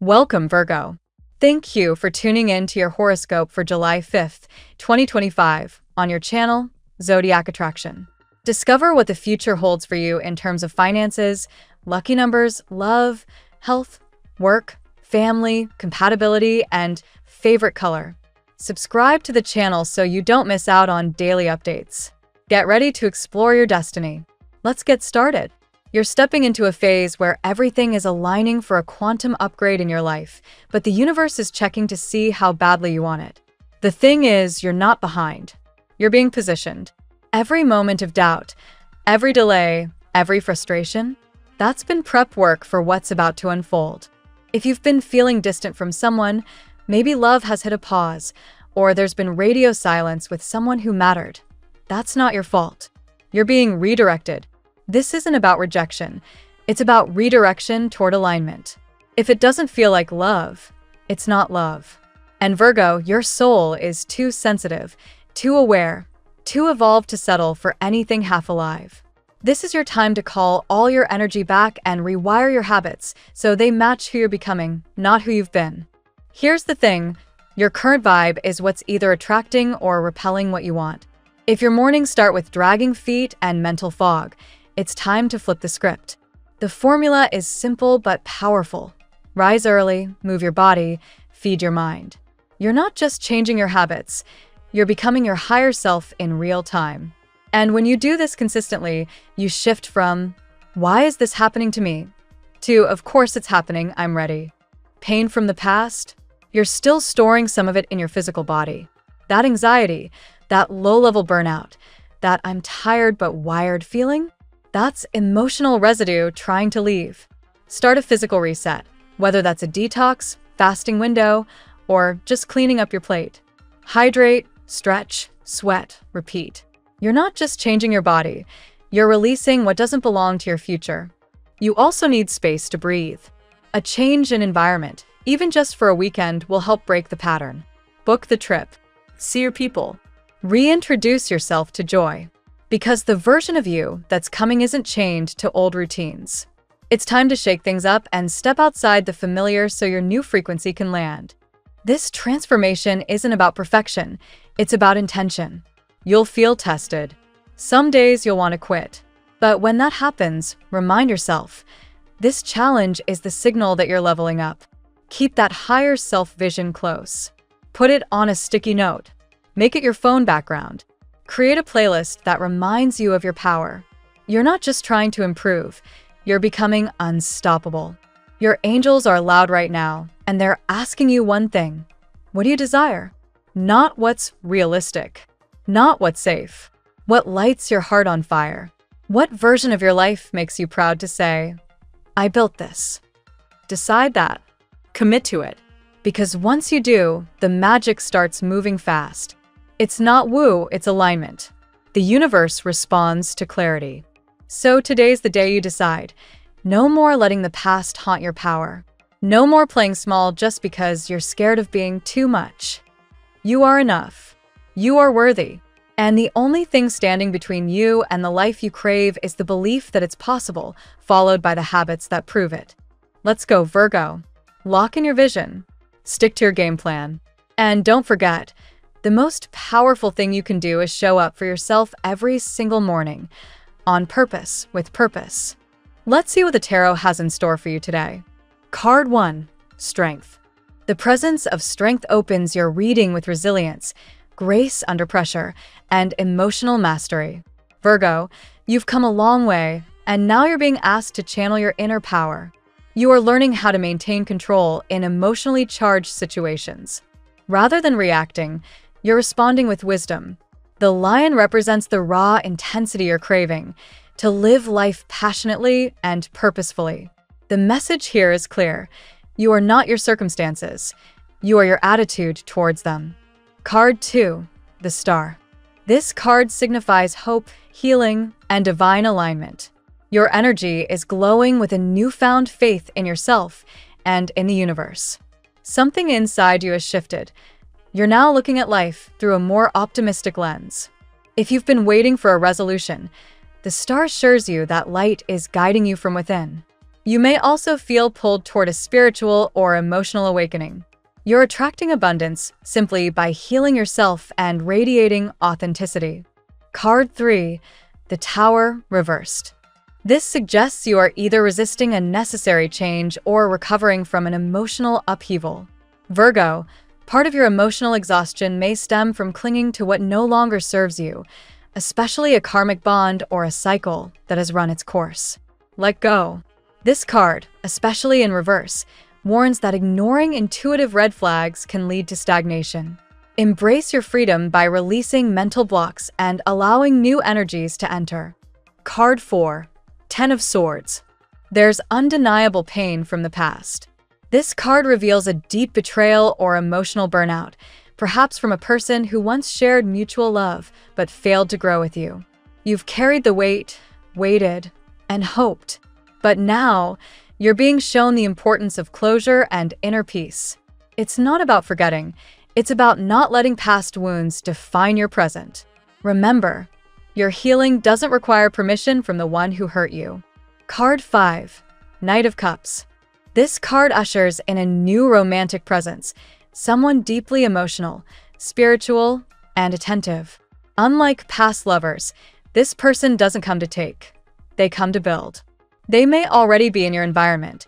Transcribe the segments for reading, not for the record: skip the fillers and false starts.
Welcome, Virgo. Thank you for tuning in to your horoscope for July 5th, 2025, on your channel, Zodiac Attraction. Discover what the future holds for you in terms of finances, lucky numbers, love, health, work, family, compatibility, and favorite color. Subscribe to the channel so you don't miss out on daily updates. Get ready to explore your destiny. Let's get started. You're stepping into a phase where everything is aligning for a quantum upgrade in your life, but the universe is checking to see how badly you want it. The thing is, you're not behind. You're being positioned. Every moment of doubt, every delay, every frustration, that's been prep work for what's about to unfold. If you've been feeling distant from someone, maybe love has hit a pause, or there's been radio silence with someone who mattered. That's not your fault. You're being redirected. This isn't about rejection. It's about redirection toward alignment. If it doesn't feel like love, it's not love. And Virgo, your soul is too sensitive, too aware, too evolved to settle for anything half alive. This is your time to call all your energy back and rewire your habits so they match who you're becoming, not who you've been. Here's the thing, your current vibe is what's either attracting or repelling what you want. If your mornings start with dragging feet and mental fog, it's time to flip the script. The formula is simple but powerful. Rise early, move your body, feed your mind. You're not just changing your habits, you're becoming your higher self in real time. And when you do this consistently, you shift from, "Why is this happening to me?" to, "Of course it's happening, I'm ready." Pain from the past? You're still storing some of it in your physical body. That anxiety, that low-level burnout, that "I'm tired but wired" feeling? That's emotional residue trying to leave. Start a physical reset, whether that's a detox, fasting window, or just cleaning up your plate. Hydrate, stretch, sweat, repeat. You're not just changing your body, you're releasing what doesn't belong to your future. You also need space to breathe. A change in environment, even just for a weekend, will help break the pattern. Book the trip. See your people. Reintroduce yourself to joy. Because the version of you that's coming isn't chained to old routines. It's time to shake things up and step outside the familiar so your new frequency can land. This transformation isn't about perfection, it's about intention. You'll feel tested. Some days you'll want to quit. But when that happens, remind yourself, this challenge is the signal that you're leveling up. Keep that higher self vision close. Put it on a sticky note. Make it your phone background. Create a playlist that reminds you of your power. You're not just trying to improve, you're becoming unstoppable. Your angels are loud right now, and they're asking you one thing. What do you desire? Not what's realistic. Not what's safe. What lights your heart on fire? What version of your life makes you proud to say, "I built this"? Decide that. Commit to it. Because once you do, the magic starts moving fast. It's not woo, it's alignment. The universe responds to clarity. So today's the day you decide. No more letting the past haunt your power. No more playing small just because you're scared of being too much. You are enough. You are worthy. And the only thing standing between you and the life you crave is the belief that it's possible, followed by the habits that prove it. Let's go, Virgo. Lock in your vision. Stick to your game plan. And don't forget, the most powerful thing you can do is show up for yourself every single morning, on purpose, with purpose. Let's see what the tarot has in store for you today. Card 1, Strength. The presence of strength opens your reading with resilience, grace under pressure, and emotional mastery. Virgo, you've come a long way, and now you're being asked to channel your inner power. You are learning how to maintain control in emotionally charged situations. Rather than reacting, you're responding with wisdom. The lion represents the raw intensity you're craving, to live life passionately and purposefully. The message here is clear. You are not your circumstances. You are your attitude towards them. Card 2, the Star. This card signifies hope, healing, and divine alignment. Your energy is glowing with a newfound faith in yourself and in the universe. Something inside you has shifted. You're now looking at life through a more optimistic lens. If you've been waiting for a resolution, the star assures you that light is guiding you from within. You may also feel pulled toward a spiritual or emotional awakening. You're attracting abundance simply by healing yourself and radiating authenticity. Card 3, the Tower reversed. This suggests you are either resisting a necessary change or recovering from an emotional upheaval. Virgo, part of your emotional exhaustion may stem from clinging to what no longer serves you, especially a karmic bond or a cycle that has run its course. Let go. This card, especially in reverse, warns that ignoring intuitive red flags can lead to stagnation. Embrace your freedom by releasing mental blocks and allowing new energies to enter. Card 4, Ten of Swords. There's undeniable pain from the past. This card reveals a deep betrayal or emotional burnout, perhaps from a person who once shared mutual love but failed to grow with you. You've carried the weight, waited, and hoped. But now, you're being shown the importance of closure and inner peace. It's not about forgetting, it's about not letting past wounds define your present. Remember, your healing doesn't require permission from the one who hurt you. Card 5, Knight of Cups. This card ushers in a new romantic presence, someone deeply emotional, spiritual, and attentive. Unlike past lovers, this person doesn't come to take, they come to build. They may already be in your environment,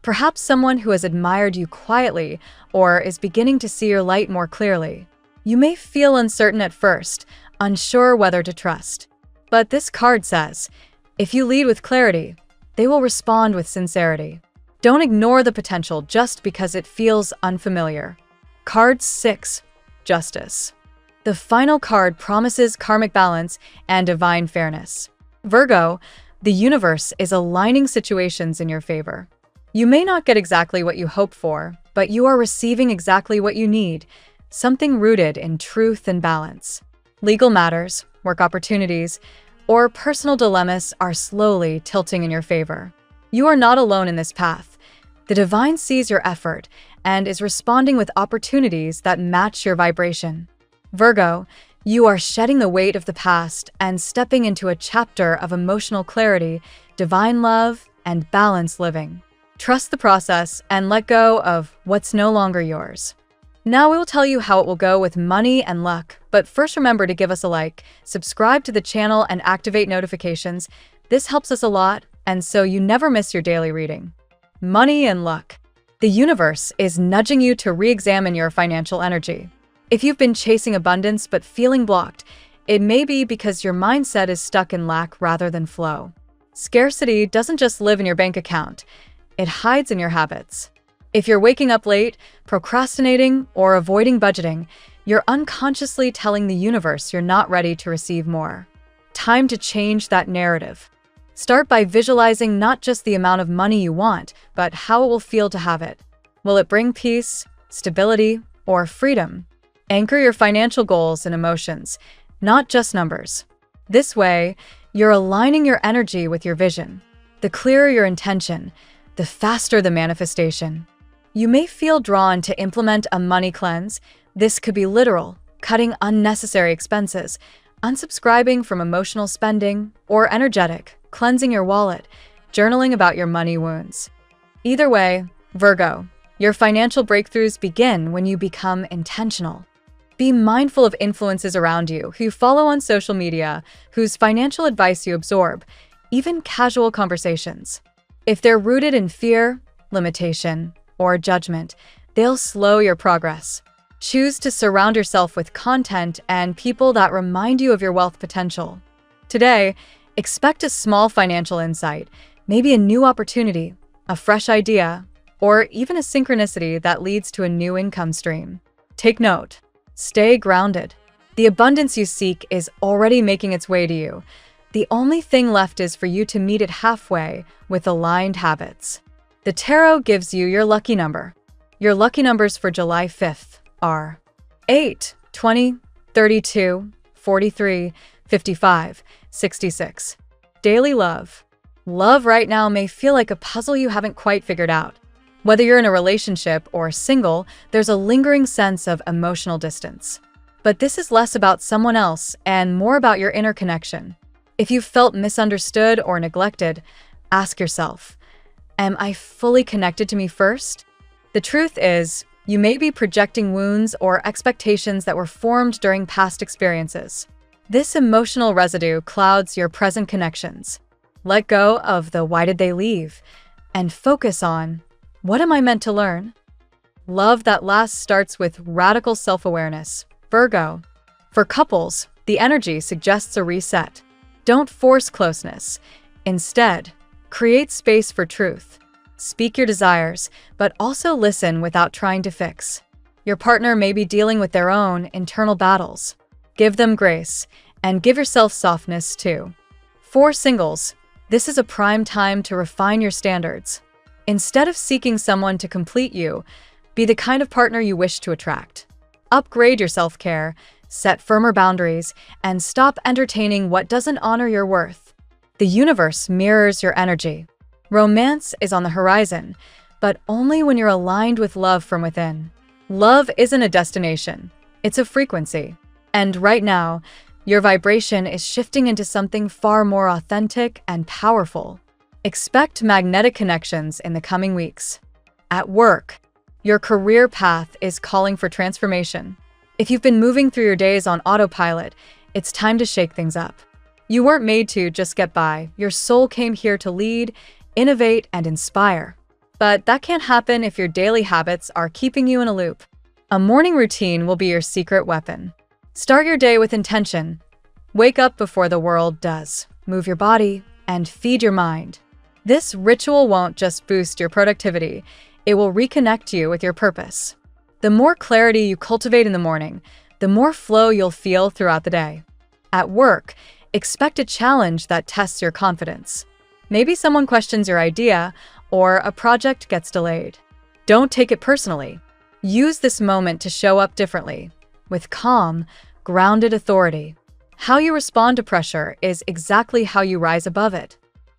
perhaps someone who has admired you quietly or is beginning to see your light more clearly. You may feel uncertain at first, unsure whether to trust. But this card says, if you lead with clarity, they will respond with sincerity. Don't ignore the potential just because it feels unfamiliar. Card 6, Justice. The final card promises karmic balance and divine fairness. Virgo, the universe is aligning situations in your favor. You may not get exactly what you hope for, but you are receiving exactly what you need, something rooted in truth and balance. Legal matters, work opportunities, or personal dilemmas are slowly tilting in your favor. You are not alone in this path. The divine sees your effort and is responding with opportunities that match your vibration. Virgo, you are shedding the weight of the past and stepping into a chapter of emotional clarity, divine love, and balanced living. Trust the process and let go of what's no longer yours. Now we will tell you how it will go with money and luck, but first remember to give us a like, subscribe to the channel, and activate notifications. This helps us a lot, and so you never miss your daily reading. Money and luck. The universe is nudging you to re-examine your financial energy. If you've been chasing abundance but feeling blocked, it may be because your mindset is stuck in lack rather than flow. Scarcity doesn't just live in your bank account, it hides in your habits. If you're waking up late, procrastinating, or avoiding budgeting, you're unconsciously telling the universe you're not ready to receive more. Time to change that narrative. Start by visualizing not just the amount of money you want, but how it will feel to have it. Will it bring peace, stability, or freedom? Anchor your financial goals and emotions, not just numbers. This way, you're aligning your energy with your vision. The clearer your intention, the faster the manifestation. You may feel drawn to implement a money cleanse. This could be literal, cutting unnecessary expenses, unsubscribing from emotional spending, or energetic, cleansing your wallet, journaling about your money wounds. Either way, Virgo, your financial breakthroughs begin when you become intentional. Be mindful of influences around you who you follow on social media, whose financial advice you absorb, even casual conversations. If they're rooted in fear, limitation, or judgment, they'll slow your progress. Choose to surround yourself with content and people that remind you of your wealth potential. Today, expect a small financial insight, maybe a new opportunity, a fresh idea, or even a synchronicity that leads to a new income stream. Take note. Stay grounded. The abundance you seek is already making its way to you. The only thing left is for you to meet it halfway with aligned habits. The tarot gives you your lucky number. Your lucky numbers for July 5th are 8, 20, 32, 43, 55, 66. Daily love. Love right now may feel like a puzzle you haven't quite figured out. Whether you're in a relationship or single, there's a lingering sense of emotional distance. But this is less about someone else and more about your inner connection. If you've felt misunderstood or neglected, ask yourself, Am I fully connected to me first? The truth is, you may be projecting wounds or expectations that were formed during past experiences. This emotional residue clouds your present connections. Let go of the "why did they leave?" and focus on "what am I meant to learn?" Love that lasts starts with radical self-awareness. Virgo. For couples, the energy suggests a reset. Don't force closeness. Instead, create space for truth. Speak your desires, but also listen without trying to fix. Your partner may be dealing with their own internal battles. Give them grace, and give yourself softness too. For singles, this is a prime time to refine your standards. Instead of seeking someone to complete you, be the kind of partner you wish to attract. Upgrade your self-care, set firmer boundaries, and stop entertaining what doesn't honor your worth. The universe mirrors your energy. Romance is on the horizon, but only when you're aligned with love from within. Love isn't a destination, it's a frequency. And right now, your vibration is shifting into something far more authentic and powerful. Expect magnetic connections in the coming weeks. At work, your career path is calling for transformation. If you've been moving through your days on autopilot, it's time to shake things up. You weren't made to just get by. Your soul came here to lead, innovate, and inspire. But that can't happen if your daily habits are keeping you in a loop. A morning routine will be your secret weapon. Start your day with intention. Wake up before the world does. Move your body and feed your mind. This ritual won't just boost your productivity, it will reconnect you with your purpose. The more clarity you cultivate in the morning, the more flow you'll feel throughout the day. At work, expect a challenge that tests your confidence. Maybe someone questions your idea, or a project gets delayed. Don't take it personally. Use this moment to show up differently, with calm, grounded authority. How you respond to pressure is exactly how you rise above it.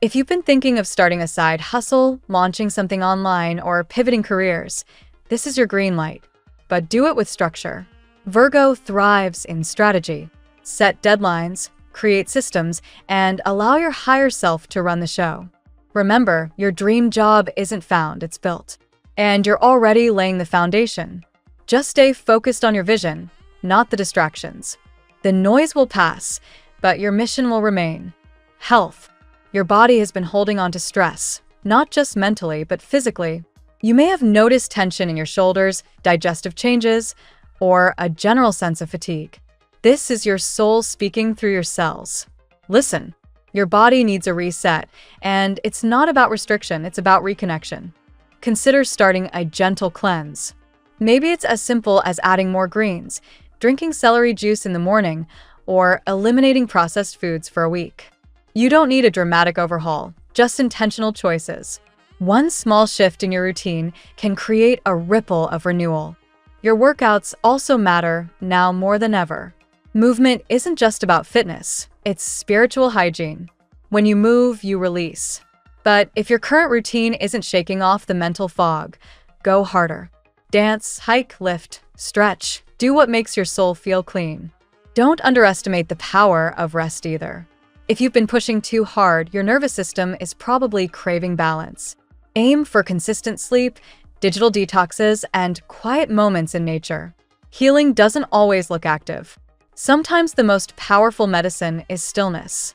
If you've been thinking of starting a side hustle, launching something online, or pivoting careers, this is your green light. But do it with structure. Virgo thrives in strategy. Set deadlines, create systems, and allow your higher self to run the show. Remember, your dream job isn't found, it's built. And you're already laying the foundation. Just stay focused on your vision, not the distractions. The noise will pass, but your mission will remain. Health. Your body has been holding on to stress, not just mentally, but physically. You may have noticed tension in your shoulders, digestive changes, or a general sense of fatigue. This is your soul speaking through your cells. Listen, your body needs a reset, and it's not about restriction, it's about reconnection. Consider starting a gentle cleanse. Maybe it's as simple as adding more greens, drinking celery juice in the morning, or eliminating processed foods for a week. You don't need a dramatic overhaul, just intentional choices. One small shift in your routine can create a ripple of renewal. Your workouts also matter now more than ever. Movement isn't just about fitness, it's spiritual hygiene. When you move, you release. But if your current routine isn't shaking off the mental fog, go harder. Dance, hike, lift, stretch. Do what makes your soul feel clean. Don't underestimate the power of rest either. If you've been pushing too hard, your nervous system is probably craving balance. Aim for consistent sleep, digital detoxes, and quiet moments in nature. Healing doesn't always look active. Sometimes the most powerful medicine is stillness.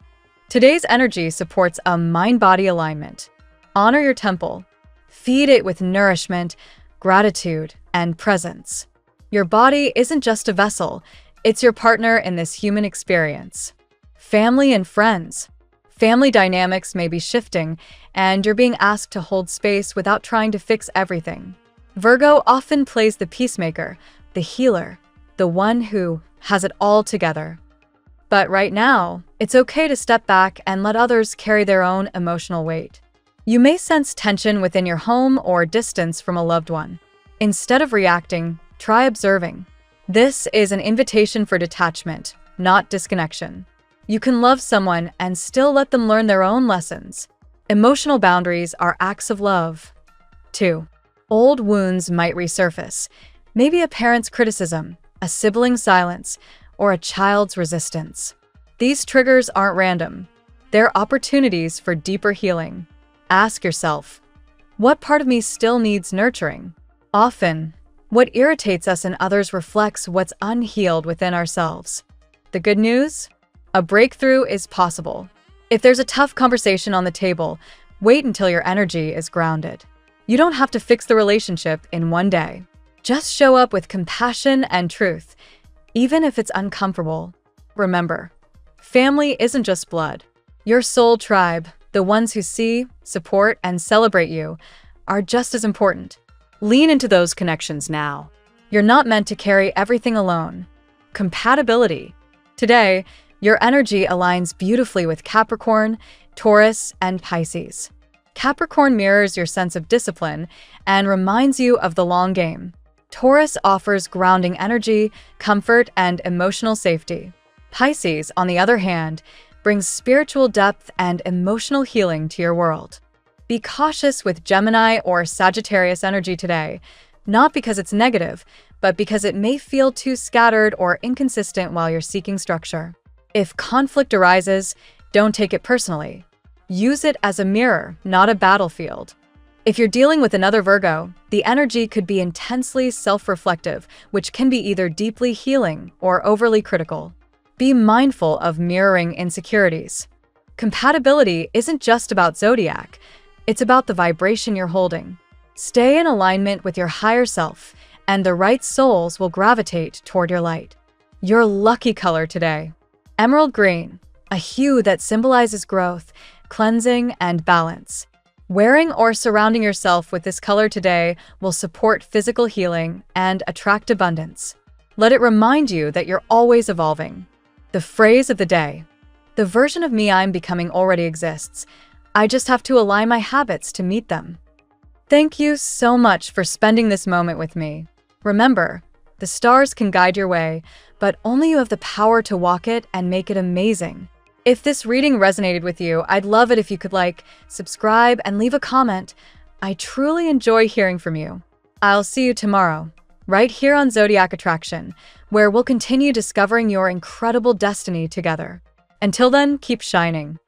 Today's energy supports a mind-body alignment. Honor your temple. Feed it with nourishment, gratitude, and presence. Your body isn't just a vessel, it's your partner in this human experience. Family and friends. Family dynamics may be shifting, and you're being asked to hold space without trying to fix everything. Virgo often plays the peacemaker, the healer, the one who has it all together. But right now, it's okay to step back and let others carry their own emotional weight. You may sense tension within your home or distance from a loved one. Instead of reacting, try observing. This is an invitation for detachment, not disconnection. You can love someone and still let them learn their own lessons. Emotional boundaries are acts of love. 2. Old wounds might resurface. Maybe a parent's criticism, a sibling's silence, or a child's resistance. These triggers aren't random. They're opportunities for deeper healing. Ask yourself, What part of me still needs nurturing? Often, what irritates us in others reflects what's unhealed within ourselves. The good news? A breakthrough is possible. If there's a tough conversation on the table, wait until your energy is grounded. You don't have to fix the relationship in one day. Just show up with compassion and truth, even if it's uncomfortable. Remember, family isn't just blood. Your soul tribe, the ones who see, support, and celebrate you, are just as important. Lean into those connections now. You're not meant to carry everything alone. Compatibility. Today, your energy aligns beautifully with Capricorn, Taurus, and Pisces. Capricorn mirrors your sense of discipline and reminds you of the long game. Taurus offers grounding energy, comfort, and emotional safety. Pisces, on the other hand, brings spiritual depth and emotional healing to your world. Be cautious with Gemini or Sagittarius energy today, not because it's negative, but because it may feel too scattered or inconsistent while you're seeking structure. If conflict arises, don't take it personally. Use it as a mirror, not a battlefield. If you're dealing with another Virgo, the energy could be intensely self-reflective, which can be either deeply healing or overly critical. Be mindful of mirroring insecurities. Compatibility isn't just about Zodiac, it's about the vibration you're holding. Stay in alignment with your higher self, and the right souls will gravitate toward your light. Your lucky color today: emerald green, a hue that symbolizes growth, cleansing, and balance. Wearing or surrounding yourself with this color today will support physical healing and attract abundance. Let it remind you that you're always evolving. The phrase of the day: the version of me I'm becoming already exists. I just have to align my habits to meet them. Thank you so much for spending this moment with me. Remember, the stars can guide your way, but only you have the power to walk it and make it amazing. If this reading resonated with you, I'd love it if you could like, subscribe, and leave a comment. I truly enjoy hearing from you. I'll see you tomorrow, right here on Zodiac Attraction, where we'll continue discovering your incredible destiny together. Until then, keep shining.